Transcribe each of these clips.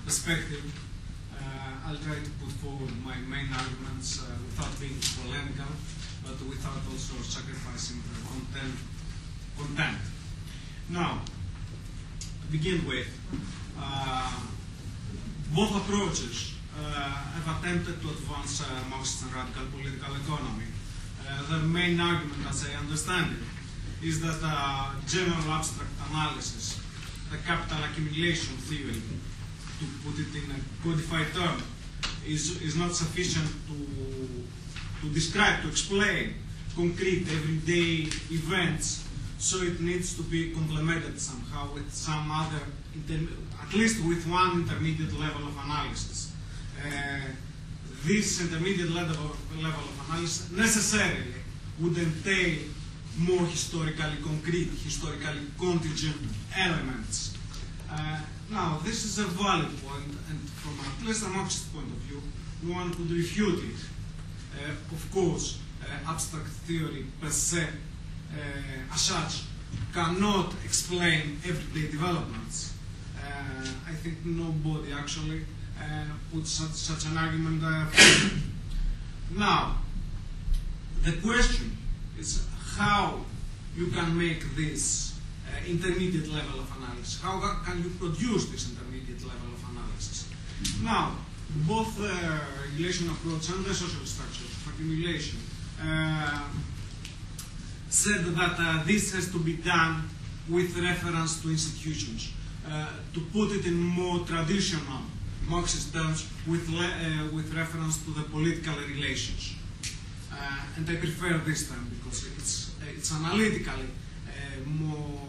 perspective, I'll try to put forward my main arguments without being polemical, but without also sacrificing the content. Now, to begin with, both approaches have attempted to advance Marxist and radical political economy. The main argument, as I understand it, is that general abstract analysis, the capital accumulation theory, to put it in a codified term, is not sufficient to describe, to explain concrete everyday events, so it needs to be complemented somehow with some other, at least with one intermediate level of analysis. This intermediate level of analysis necessarily would entail more historically concrete, historically contingent elements. Now, this is a valid point, and from at least a Marxist point of view, one could refute it. Of course, abstract theory per se, as such, cannot explain everyday developments. I think nobody actually puts such an argument forward. Now, the question is how you can make this intermediate level of analysis. How can you produce this intermediate level of analysis? Now, both the regulation approach and the social structure of accumulation said that this has to be done with reference to institutions. To put it in more traditional Marxist terms, with reference to the political relations. And I prefer this term because it's analytically more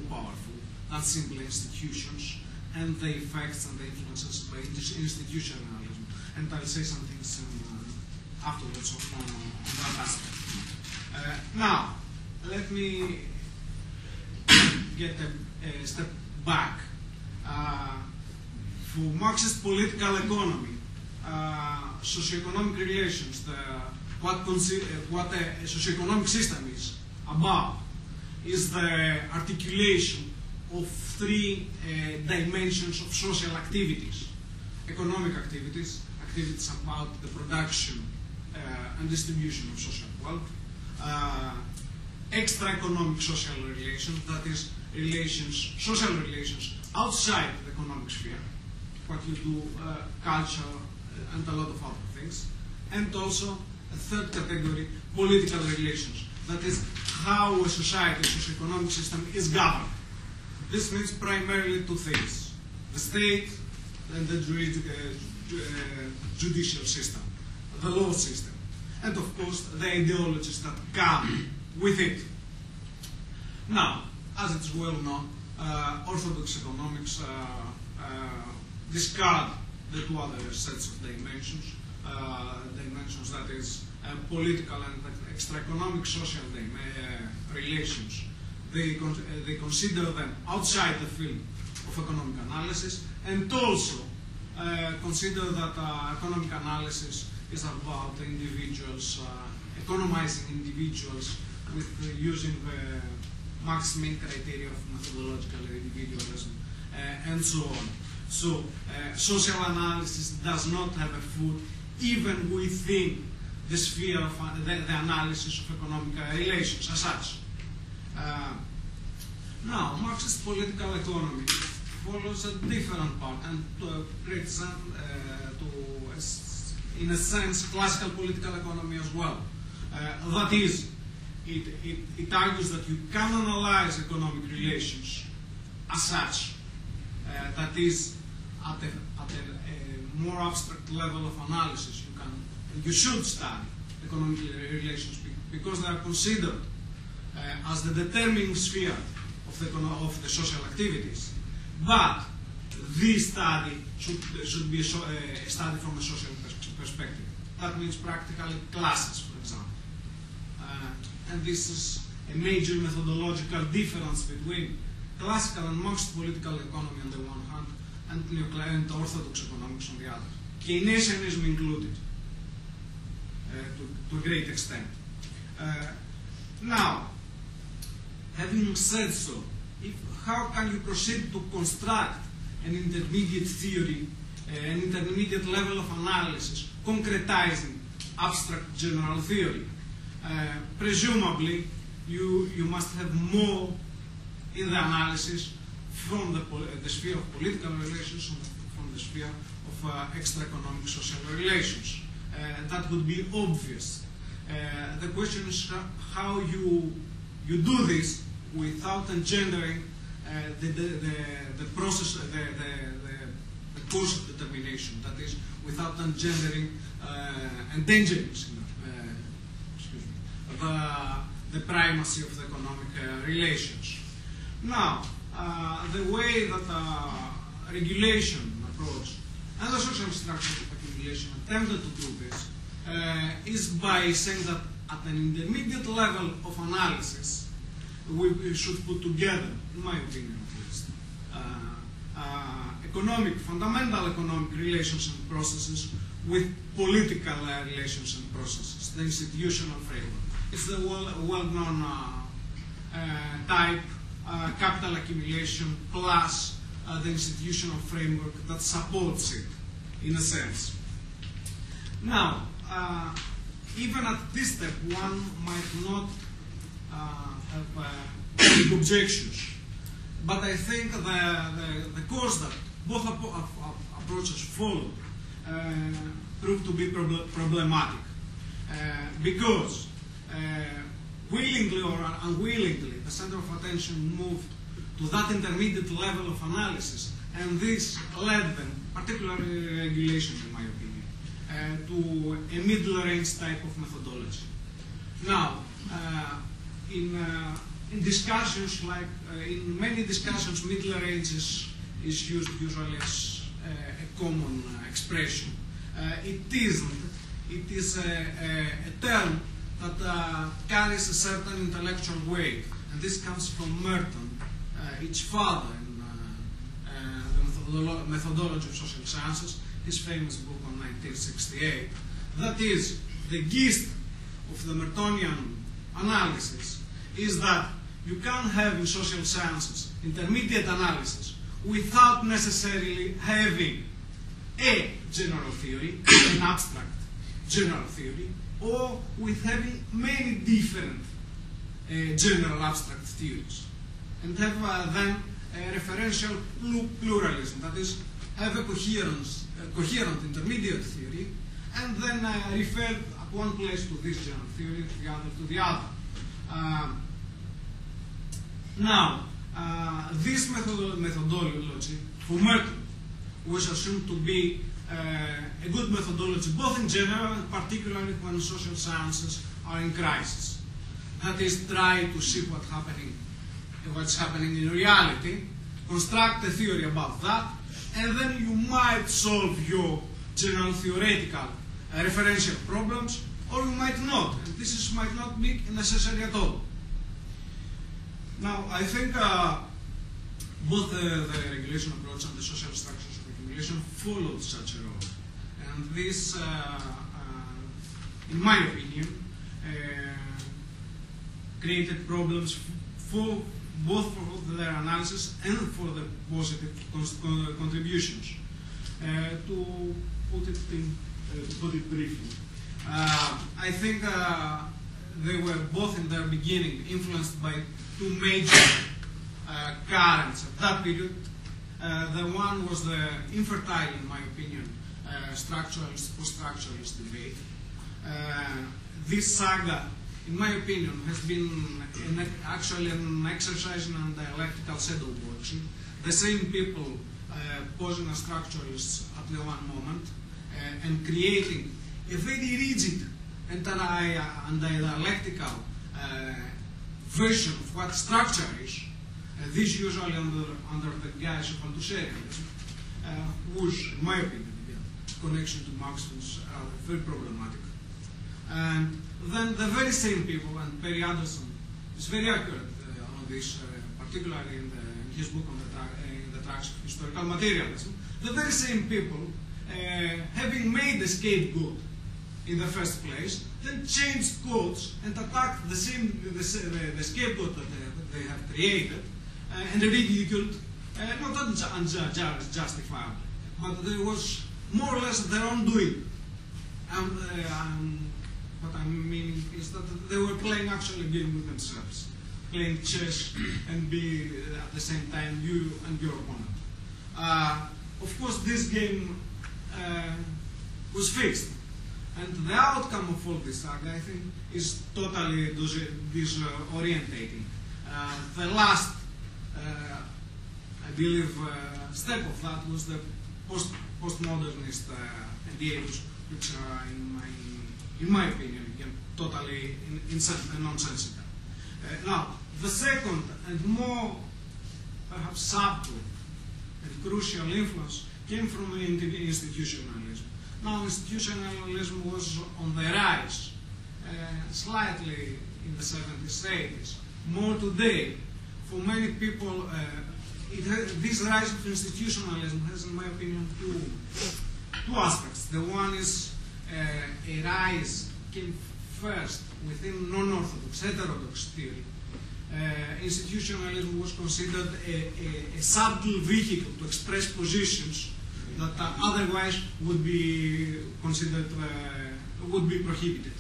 powerful than simply institutions and the effects and the influences by institutionalism. And I'll say some things afterwards on that aspect. Now, let me get a step back. For Marxist political economy, socioeconomic relations, what a socioeconomic system is about, is the articulation of three dimensions of social activities. Economic activities, activities about the production and distribution of social wealth. Extra-economic social relations, that is, social relations outside the economic sphere, what you do, culture, and a lot of other things. And also, a third category, political relations. That is, how a society, a socio-economic system is governed. This means primarily two things: the state and the judicial system, the law system, and of course, the ideologies that come with it. Now, as it's well known, orthodox economics discard the two other sets of dimensions, that is, political and extra-economic social relations. They consider them outside the field of economic analysis, and also consider that economic analysis is about individuals, economizing individuals with using the Marx's main criteria of methodological individualism, and so on. So, social analysis does not have a foot even within the sphere of the analysis of economic relations as such. Now, Marxist political economy follows a different path, and to a great extent, in a sense, classical political economy as well. That is, it argues that you can analyze economic relations as such. That is, at a more abstract level of analysis, you should study economic relations because they are considered as the determining sphere of the social activities. But this study should be a study from a social perspective. That means practically classes, for example. And this is a major methodological difference between classical and Marxist political economy on the one hand, and orthodox economics on the other. Keynesianism included, to a great extent. Now, having said so, how can you proceed to construct an intermediate theory, an intermediate level of analysis, concretizing abstract general theory. Presumably, you must have more in the analysis from the sphere of political relations, from the sphere of extra-economic social relations. That would be obvious. The question is how you do this without engendering the process, the course of determination. That is, without endangering the primacy of the economic relations. Now, the way that regulation approach and the social structure of accumulation attempted to do this is by saying that at an intermediate level of analysis, we should put together, in my opinion at least, fundamental economic relations and processes with political relations and processes, the institutional framework. It's the well-known type, capital accumulation plus the institutional framework that supports it, in a sense. Now, even at this step, one might not have objections, but I think the course that both approaches follow proved to be problematic, because willingly or unwillingly, the center of attention moved to that intermediate level of analysis, and this led them, particularly regulation in my opinion, to a middle-range type of methodology. Now, in discussions in many discussions, middle range is used usually as a common expression. It isn't. It is a term that carries a certain intellectual weight, and this comes from Merton, its father in the methodology of social sciences, his famous book on 1968. That is, the gist of the Mertonian analysis is that you can have in social sciences intermediate analysis without necessarily having a general theory, an abstract general theory, or with having many different general abstract theories, and have then a referential pluralism, that is, have a coherent intermediate theory, and then refer at one place to this general theory, the other to the other. Now, this methodology for Merton was assumed to be a good methodology, both in general and particularly when social sciences are in crisis. That is, try to see what's happening in reality, construct a theory about that, and then you might solve your general theoretical referential problems, or you might not, and this might not be necessary at all. Now, I think both the regulation approach and the social structures of accumulation followed such a role. And this, in my opinion, created problems for both for their analysis and for the positive contributions. To put it briefly, I think they were both in their beginning influenced by two major currents at that period. The one was the infertile, in my opinion, structuralist, post-structuralist debate. This saga, in my opinion, has been actually an exercise in dialectical shadow boxing. The same people posing as structuralists at the one moment and creating a very rigid and dialectical version of what structure is, this usually under the guise of Althusserianism, whose, in my opinion, again, connection to Marx was very problematic. And then the very same people, and Perry Anderson is very accurate on this, particularly in his book on the tracks of historical materialism, the very same people, having made the scapegoat in the first place, then changed codes and attacked the scapegoat that they have created, and ridiculed not unjustifiably, but there was more or less their own doing. What I mean is that they were playing actually a game with themselves, playing chess and be at the same time you and your opponent. Of course, this game was fixed, and the outcome of all this saga, I think, is totally disorientating. The last, I believe, step of that was the postmodernist ideas, which are, in my opinion, totally nonsensical. Now, the second and more perhaps subtle and crucial influence came from institutionalism. Now, institutionalism was on the rise, slightly in the 70s, 80s. More today, for many people, this rise of institutionalism has, in my opinion, two aspects. The one is a rise came first within non-orthodox, heterodox theory. Institutionalism was considered a subtle vehicle to express positions that otherwise would be considered, would be prohibited.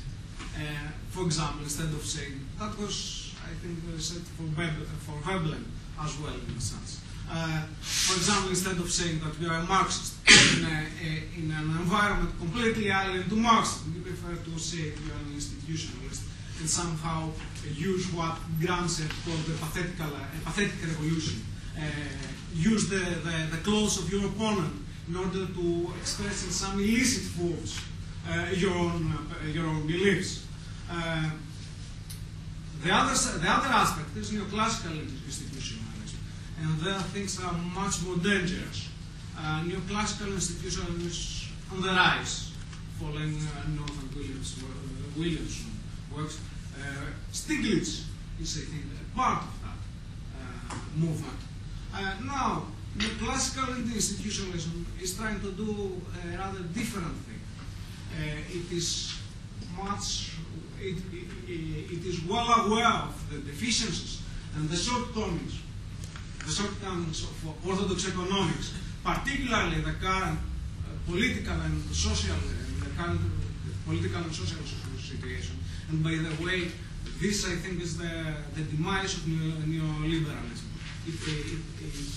For example, instead of saying, that was, I think, said for Veblen as well, in a sense. For example, instead of saying that you are a Marxist in an environment completely alien to Marxism, you prefer to say you are an institutionalist and somehow use what Gramsci called the pathetic revolution. Use the clothes of your opponent in order to express in some illicit forms your own beliefs. The other aspect is neoclassical institutionalism, and there things are much more dangerous. Neoclassical institutionalism is on the rise, following Northern Williamson works. Stiglitz is, I think, a part of that movement. Now, neoclassical institutionalism is trying to do a rather different thing. It is well aware of the deficiencies and the shortcomings of orthodox economics, particularly the current political and social situation. And by the way, this I think is the demise of neoliberalism.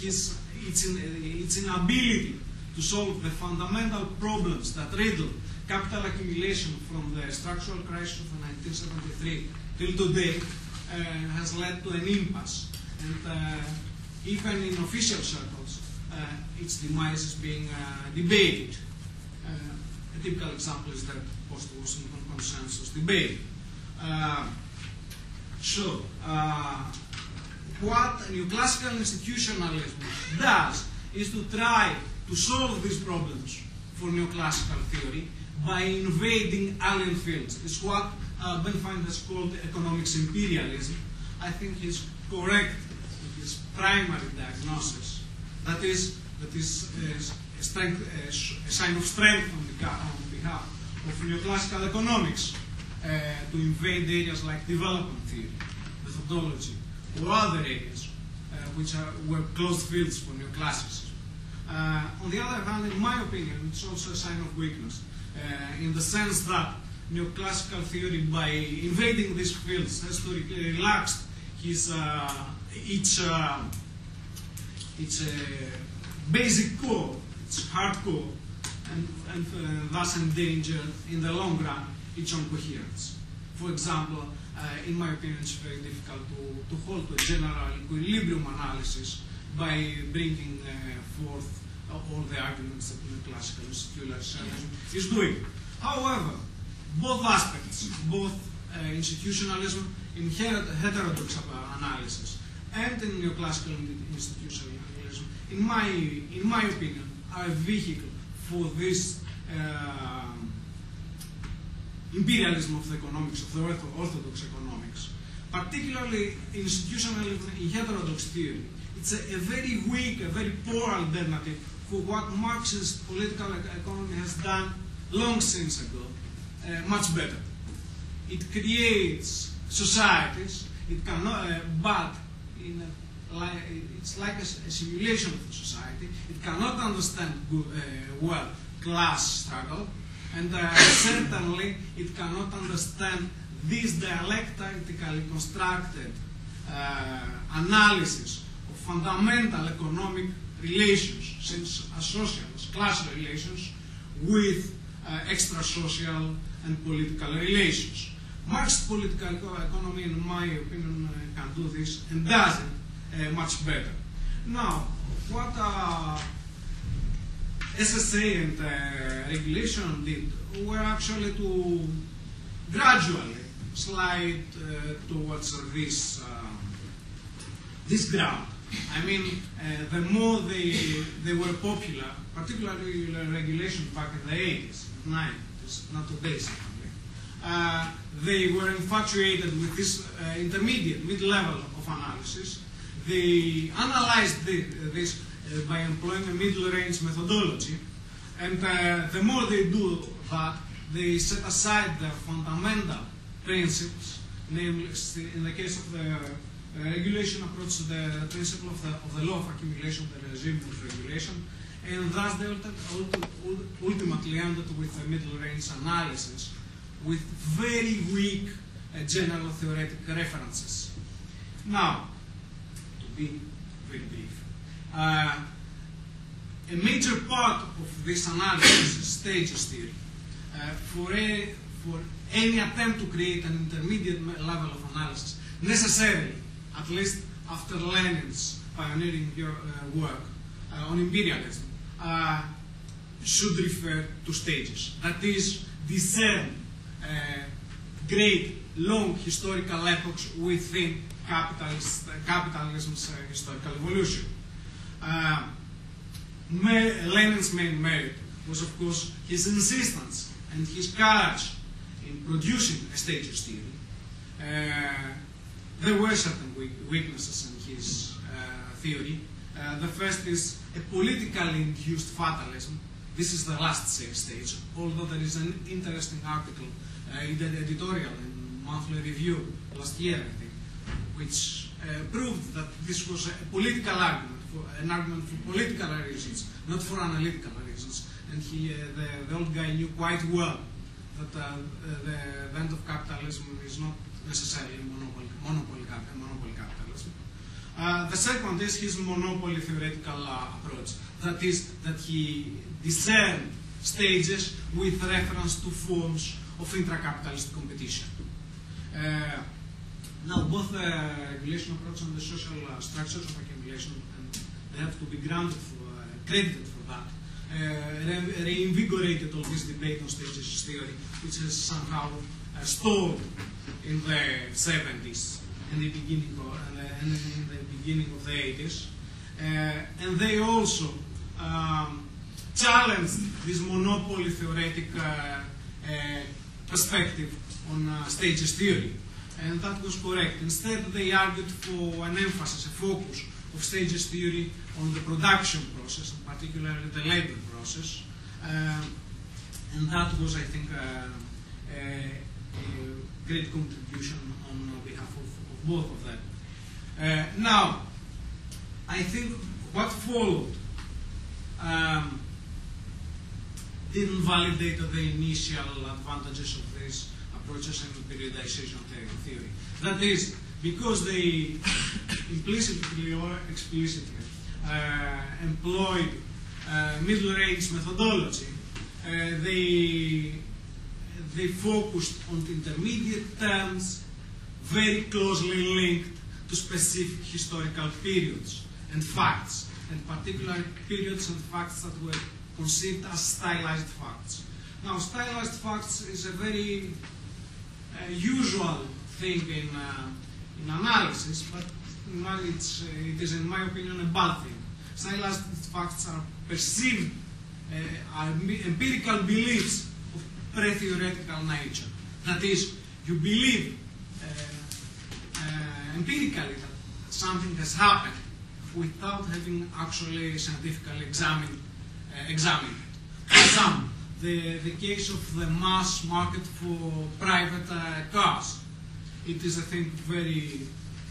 Its inability to solve the fundamental problems that riddle capital accumulation from the structural crisis of 1973 till today has led to an impasse. And even in official circles, its demise is being debated. A typical example is the post-Washington consensus debate. What neoclassical institutionalism does is to try to solve these problems for neoclassical theory by invading alien fields. It's what Bentham has called economics imperialism. I think he's correct in his primary diagnosis. That is a sign of strength on behalf of neoclassical economics to invade areas like development theory, methodology, or other areas which were closed fields for neoclassicism. On the other hand, in my opinion, it's also a sign of weakness, in the sense that neoclassical theory, by invading these fields, has to relax its basic core, its hardcore, and thus endanger, in the long run, its own coherence. For example, in my opinion, it's very difficult to hold to a general equilibrium analysis by bringing forth all the arguments that neoclassical institutionalism is doing. However, both aspects, both institutionalism in heterodox analysis and in neoclassical institutionalism, in my opinion, are a vehicle for this imperialism of the economics, of the orthodox economics. Particularly institutionalism in heterodox theory. It's a very weak, a very poor alternative for what Marxist political economy has done long since ago, much better. It creates societies, it cannot, but in it's like a simulation of the society. It cannot understand well class struggle, and certainly it cannot understand this dialectically constructed analysis of fundamental economic relations, since social as class relations, with extra-social and political relations. Marxist political economy, in my opinion, can do this and does it much better. Now, what SSA and regulation did were actually to gradually slide towards this ground. I mean, the more they were popular, particularly regulation back in the 80s, 90s, not today certainly, they were infatuated with this intermediate, mid-level of analysis. They analyzed this by employing a middle-range methodology, and the more they do that, they set aside their fundamental principles, namely, in the case of the regulation approach to the principle of the law of accumulation, the regime of regulation, and thus they ultimately ended with a middle-range analysis with very weak general theoretic references. Now, to be very brief, a major part of this analysis is stages theory. For any attempt to create an intermediate level of analysis, necessarily, at least after Lenin's pioneering work on imperialism, should refer to stages. That is, discern great, long historical epochs within capitalism's historical evolution. Lenin's main merit was, of course, his insistence and his courage in producing a stages theory. There were certain weaknesses in his theory. The first is a politically induced fatalism. This is the last stage, although there is an interesting article in the editorial in Monthly Review last year, I think, which proved that this was a political argument, an argument for political reasons, not for analytical reasons. And the old guy knew quite well that the end of capitalism is not necessarily monopoly capitalism. The second is his monopoly theoretical approach. That is, that he discerned stages with reference to forms of intra-capitalist competition. Now, both the regulation approach and the social structures of accumulation, and they have to be credited for that, reinvigorated all this debate on stages theory, which has somehow stalled in the 70s and the beginning of the 80s. And they also challenged this monopoly theoretic perspective on stages theory. And that was correct. Instead, they argued for an emphasis, a focus of stages theory on the production process, and particularly the labor process. And that was, I think, a great contribution on behalf of both of them. Now, I think what followed didn't validate the initial advantages of these approaches and periodization theory. That is, because they implicitly or explicitly employed middle-range methodology, they focused on intermediate terms very closely linked to specific historical periods and facts, and particularly periods and facts that were conceived as stylized facts. Now, stylized facts is a very usual thing in analysis, but it is, in my opinion, a bad thing. Stylized facts are perceived, are empirical beliefs of pre-theoretical nature. That is, you believe empirically that something has happened without having actually scientifically examined it. For example, the case of the mass market for private cars. It is, I think, very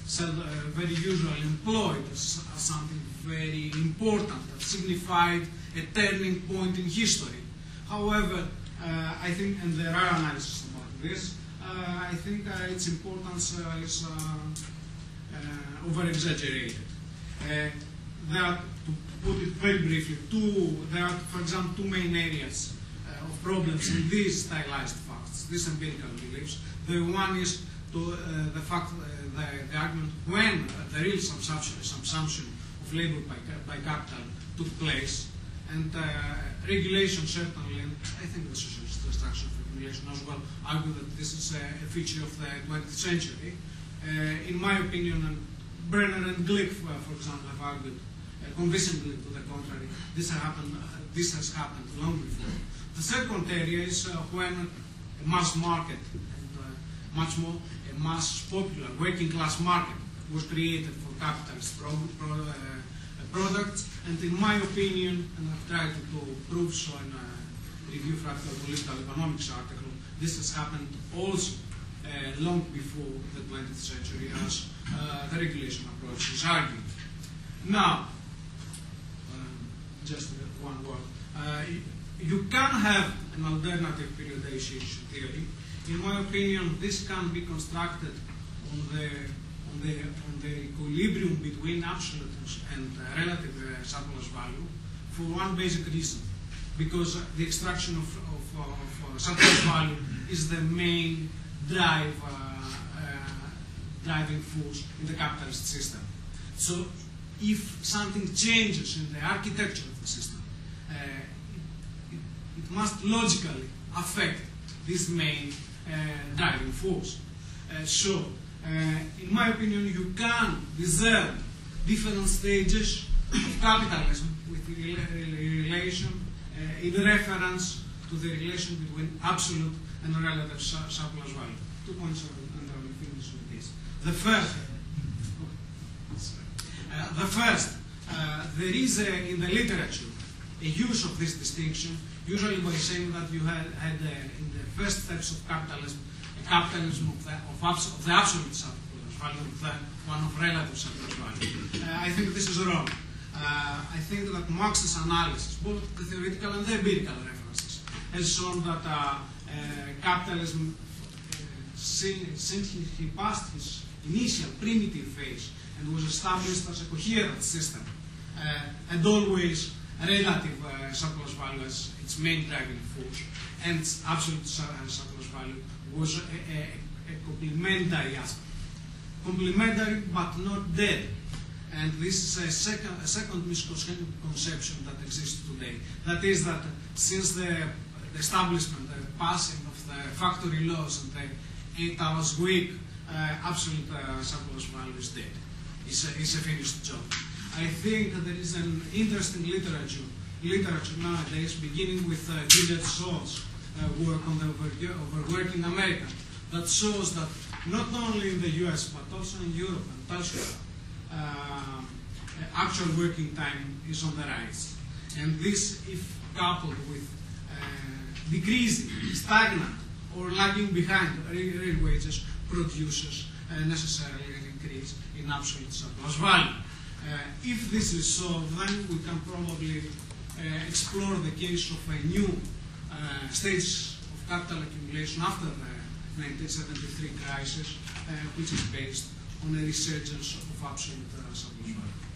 very usually employed as something very important that signified a turning point in history. However, I think, and there are analyses about this, I think its importance is over-exaggerated. There are, to put it very briefly, there are, for example, two main areas of problems in these stylized facts, these empirical beliefs. The one is the fact, the argument when the real subsumption of labor by capital took place, and regulation certainly, and I think the socialist destruction of accumulation as well, argue that this is a feature of the 20th century. In my opinion, and Brenner and Glick, for example, have argued convincingly to the contrary. This has happened long before. The second area is when a mass market, and much more a mass popular working class market was created for capitalist products, and in my opinion, and I've tried to prove so in a Review Fractal Political Economics article, this has happened also long before the 20th century, as the regulation approach is argued. Now, just one word. You can have an alternative periodization theory. In my opinion, this can be constructed on the equilibrium between absolute and relative surplus value for one basic reason, because the extraction of surplus value is the main driving force in the capitalist system. So if something changes in the architecture of the system, it must logically affect this main driving force. In my opinion, you can discern different stages of capitalism with relation in reference to the relation between absolute and relative surplus value. 2 points, and I will finish with this. The first, there is in the literature a use of this distinction, usually by saying that you had in the first steps of capitalism, a capitalism of the absolute surplus value, of the one of relative surplus value. I think this is wrong. I think that Marx's analysis, both the theoretical and the empirical references, has shown that capitalism, since he passed his initial primitive phase and was established as a coherent system, and always relative surplus value as its main driving force, and absolute surplus value was a complementary aspect. Complementary but not dead. And this is a second misconception that exists today. That is that since the establishment, the passing of the factory laws and the 8 hours week, absolute surplus value is dead. It's a finished job. I think there is an interesting literature nowadays, beginning with Gilbert Shaw's work on the overworking American, that shows that not only in the US but also in Europe and elsewhere, actual working time is on the rise. And this, if coupled with decreasing, stagnant, or lagging behind real wages, produces necessarily an increase in absolute surplus value. If this is so, then we can probably explore the case of a new stage of capital accumulation after the 1973 crisis, which is based on a resurgence of absolute surplus value.